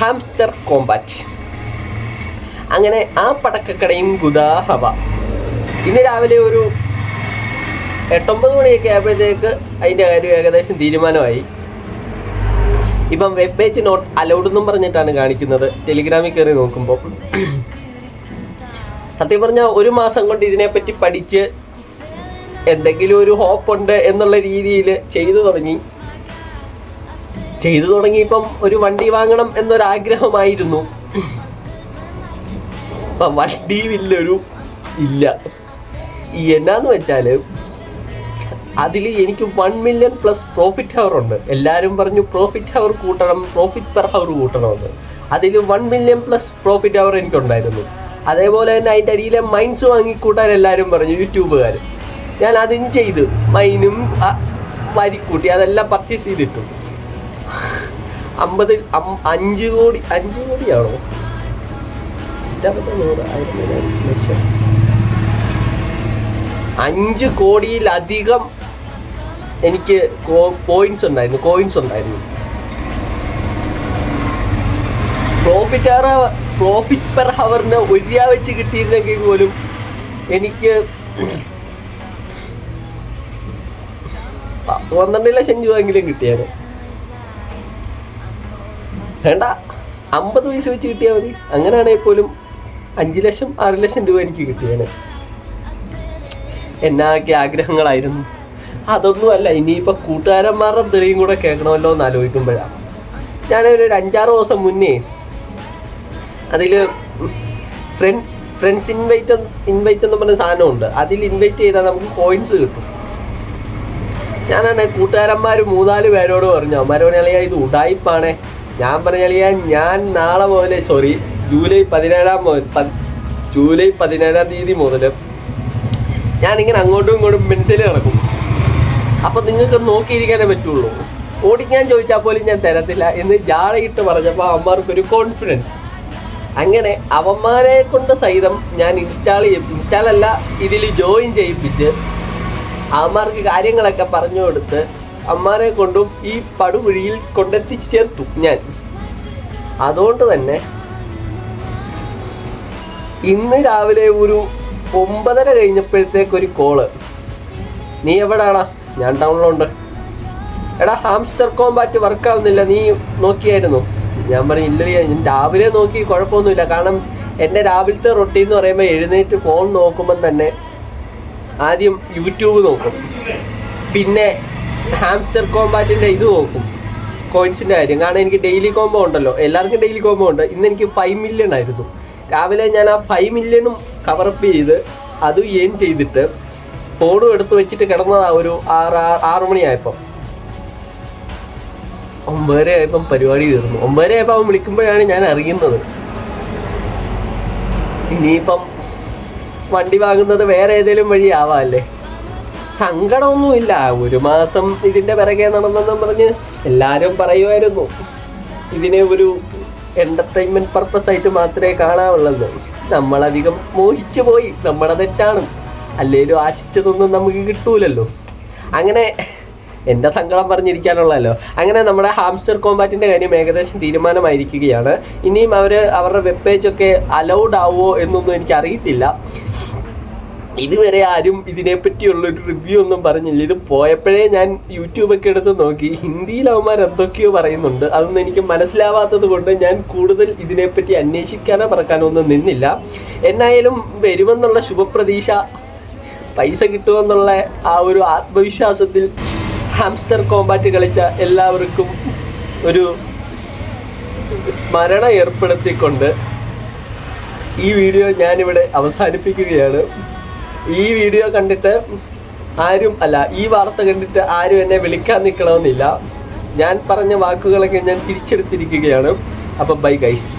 Hamster Kombat. അങ്ങനെ ആ പടക്കക്കടയും ഗുദാഹവ. ഇന്ന് രാവിലെ ഒരു 8-9 മണിയൊക്കെ ആയപ്പോഴത്തേക്ക് അതിൻ്റെ കാര്യം ഏകദേശം തീരുമാനമായി. ഇപ്പം വെബ് പേജ് നോട്ട് അലൗഡ് എന്നും പറഞ്ഞിട്ടാണ് കാണിക്കുന്നത് ടെലിഗ്രാമിൽ കയറി നോക്കുമ്പോൾ. സത്യം പറഞ്ഞാൽ 1 മാസം കൊണ്ട് ഇതിനെപ്പറ്റി പഠിച്ച് എന്തെങ്കിലും ഒരു ഹോപ്പുണ്ട് എന്നുള്ള രീതിയിൽ ചെയ്തു തുടങ്ങിയപ്പം ഒരു വണ്ടി വാങ്ങണം എന്നൊരാഗ്രഹമായിരുന്നു. അപ്പം വണ്ടിയില്ലൊരു ഇല്ല. എന്നാന്ന് വെച്ചാൽ അതിൽ എനിക്ക് 1 മില്യൺ പ്ലസ് പ്രോഫിറ്റ് ഹവർ ഉണ്ട്. എല്ലാവരും പറഞ്ഞു പ്രോഫിറ്റ് ഹവർ കൂട്ടണം, പ്രോഫിറ്റ് പെർ ഹവർ കൂട്ടണമെന്ന്. അതിൽ 1 മില്യൺ പ്ലസ് പ്രോഫിറ്റ് ഹവർ എനിക്കുണ്ടായിരുന്നു. അതേപോലെ തന്നെ അതിൻ്റെ അടിയിലെ മൈൻസ് വാങ്ങിക്കൂട്ടാൻ എല്ലാവരും പറഞ്ഞു, യൂട്യൂബുകാർ. ഞാൻ അതും ചെയ്ത് മൈനും വാരിക്കൂട്ടി അതെല്ലാം പർച്ചേസ് ചെയ്തിട്ടു. 5 കോടിയാണോ 5 കോടിയിലധികം എനിക്ക് കോയിൻസ് ഉണ്ടായിരുന്നു. പ്രോഫിറ്റ് പെർ ഹവറിന് 1 രൂപ വെച്ച് കിട്ടിയിരുന്നെങ്കിൽ പോലും എനിക്ക് 12 ലക്ഷം രൂപയെങ്കിലും കിട്ടിയാണ്. വേണ്ട 50 പൈസ വെച്ച് കിട്ടിയാൽ മതി. അങ്ങനെയാണെങ്കിൽ പോലും 5 ലക്ഷം 6 ലക്ഷം രൂപ എനിക്ക് കിട്ടിയാണ്. എന്നൊക്കെ ആഗ്രഹങ്ങളായിരുന്നു. അതൊന്നുമല്ല, ഇനിയിപ്പോൾ കൂട്ടുകാരന്മാരുടെ തെറിയും കൂടെ കേൾക്കണമല്ലോ എന്ന് ആലോചിക്കുമ്പോഴാണ്. ഞാനൊരു 5-6 ദിവസം മുന്നേ അതിൽ ഫ്രണ്ട്സ് ഇൻവൈറ്റ് എന്ന് പറഞ്ഞ സാധനമുണ്ട്. അതിൽ ഇൻവൈറ്റ് ചെയ്താൽ നമുക്ക് കോയിൻസ് കിട്ടും. ഞാനാണ് കൂട്ടുകാരന്മാർ 3-4 പേരോട് പറഞ്ഞു. അവന്മാർ പറഞ്ഞാൽ ഇത് ഉടായിപ്പാണേ. ഞാൻ പറഞ്ഞാൽ ഞാൻ നാളെ മുതൽ ജൂലൈ 17 തീയതി മുതൽ ഞാനിങ്ങനെ അങ്ങോട്ടും ഇങ്ങോട്ടും പെൻസിൽ നടക്കും. അപ്പം നിങ്ങൾക്ക് നോക്കിയിരിക്കാനേ പറ്റുള്ളൂ. ഓടിക്കാൻ ചോദിച്ചാൽ പോലും ഞാൻ തരത്തില്ല എന്ന് ജാളയിട്ട് പറഞ്ഞപ്പോൾ അവന്മാർക്കൊരു കോൺഫിഡൻസ്. അങ്ങനെ അവന്മാരെ കൊണ്ട് സഹിതം ഞാൻ ഇൻസ്റ്റാളല്ല ഇതിൽ ജോയിൻ ചെയ്യിപ്പിച്ച് അവന്മാർക്ക് കാര്യങ്ങളൊക്കെ പറഞ്ഞു കൊടുത്ത് അമ്മാരെ കൊണ്ടും ഈ പടുകുഴിയിൽ കൊണ്ടെത്തിച്ച് ചേർത്തു ഞാൻ. അതുകൊണ്ട് തന്നെ ഇന്ന് രാവിലെ ഒരു 9:30 കഴിഞ്ഞപ്പോഴത്തേക്കൊരു കോള്. നീ എവിടാടാ? ഞാൻ ടൗണിലുണ്ട്. എടാ ഹാംസ്റ്റർ കോമ്പാറ്റ് വർക്കാവുന്നില്ല, നീ നോക്കിയായിരുന്നു? ഞാൻ പറഞ്ഞു ഇല്ല, ഞാൻ രാവിലെ നോക്കി, കുഴപ്പമൊന്നുമില്ല. കാരണം എൻ്റെ രാവിലത്തെ റൊട്ടീൻ എന്ന് പറയുമ്പോൾ എഴുന്നേറ്റ് ഫോൺ നോക്കുമ്പം തന്നെ ആദ്യം യൂട്യൂബ് നോക്കും, പിന്നെ ഹാംസ്റ്റർ കോമ്പാറ്റിൻ്റെ ഇത് നോക്കും, കോയിൻസിൻ്റെ കാര്യം. കാരണം എനിക്ക് ഡെയിലി കോംബോ ഉണ്ടല്ലോ, എല്ലാവർക്കും ഡെയിലി കോംബോ ഉണ്ട്. ഇന്ന് എനിക്ക് 5 മില്യൺ ആയിരുന്നു. രാവിലെ ഞാൻ ആ 5 മില്യണും കവറപ്പ് ചെയ്ത് അത് ഏൺ ചെയ്തിട്ട് ഫോണും എടുത്ത് വെച്ചിട്ട് കിടന്നതാ. ഒരു 6 മണിയായപ്പോൾ 9:30 ആയപ്പം പരിപാടി തീർന്നു. 9:30 ആയപ്പോൾ അവൻ വിളിക്കുമ്പോഴാണ് ഞാൻ അറിയുന്നത്. ഇനിയിപ്പം വണ്ടി വാങ്ങുന്നത് വേറെ ഏതെങ്കിലും വഴി ആവാമല്ലേ. സങ്കടമൊന്നുമില്ല. 1 മാസം ഇതിൻ്റെ പിറകെ നടന്നെന്നും പറഞ്ഞ് എല്ലാവരും പറയുമായിരുന്നു ഇതിനെ ഒരു എൻ്റർടൈൻമെൻറ്റ് പർപ്പസ് ആയിട്ട് മാത്രമേ കാണാവുള്ളൂ. നമ്മളധികം മോഹിച്ചു പോയി. നമ്മുടെ തെറ്റാണ്. അല്ലേലും ആശിച്ചതൊന്നും നമുക്ക് കിട്ടൂലല്ലോ. അങ്ങനെ എൻ്റെ സങ്കടം പറഞ്ഞിരിക്കാനുള്ളതല്ലോ. അങ്ങനെ നമ്മുടെ ഹാംസ്റ്റർ കോമ്പാറ്റിൻ്റെ കാര്യം ഏകദേശം തീരുമാനമായിരിക്കുകയാണ്. ഇനിയും അവരുടെ വെബ് പേജൊക്കെ അലൗഡ് ആവുമോ എന്നൊന്നും എനിക്കറിയത്തില്ല. ഇതുവരെ ആരും ഇതിനെപ്പറ്റിയുള്ളൊരു റിവ്യൂ ഒന്നും പറഞ്ഞില്ല. ഇത് പോയപ്പോഴേ ഞാൻ യൂട്യൂബൊക്കെ എടുത്ത് നോക്കി. ഹിന്ദിയിൽ അവന്മാർ എന്തൊക്കെയോ പറയുന്നുണ്ട്. അതൊന്നും എനിക്ക് മനസ്സിലാവാത്തത് കൊണ്ട് ഞാൻ കൂടുതൽ ഇതിനെപ്പറ്റി അന്വേഷിക്കാനോ പറക്കാനോ ഒന്നും നിന്നില്ല. എന്നായാലും വരുമെന്നുള്ള ശുഭപ്രതീക്ഷ, പൈസ കിട്ടുമെന്നുള്ള ആ ഒരു ആത്മവിശ്വാസത്തിൽ ഹാംസ്റ്റർ കോമ്പാറ്റ് കളിച്ച എല്ലാവർക്കും ഒരു സ്മരണ ഏർപ്പെടുത്തിക്കൊണ്ട് ഈ വീഡിയോ ഞാനിവിടെ അവസാനിപ്പിക്കുകയാണ്. ഈ വീഡിയോ കണ്ടിട്ട് ഈ വാർത്ത കണ്ടിട്ട് ആരും എന്നെ വിളിക്കാൻ നിൽക്കണമെന്നില്ല. ഞാൻ പറഞ്ഞ വാക്കുകളൊക്കെ ഞാൻ തിരിച്ചെടുത്തിരിക്കുകയാണ്. അപ്പം ബൈ ഗൈസ്.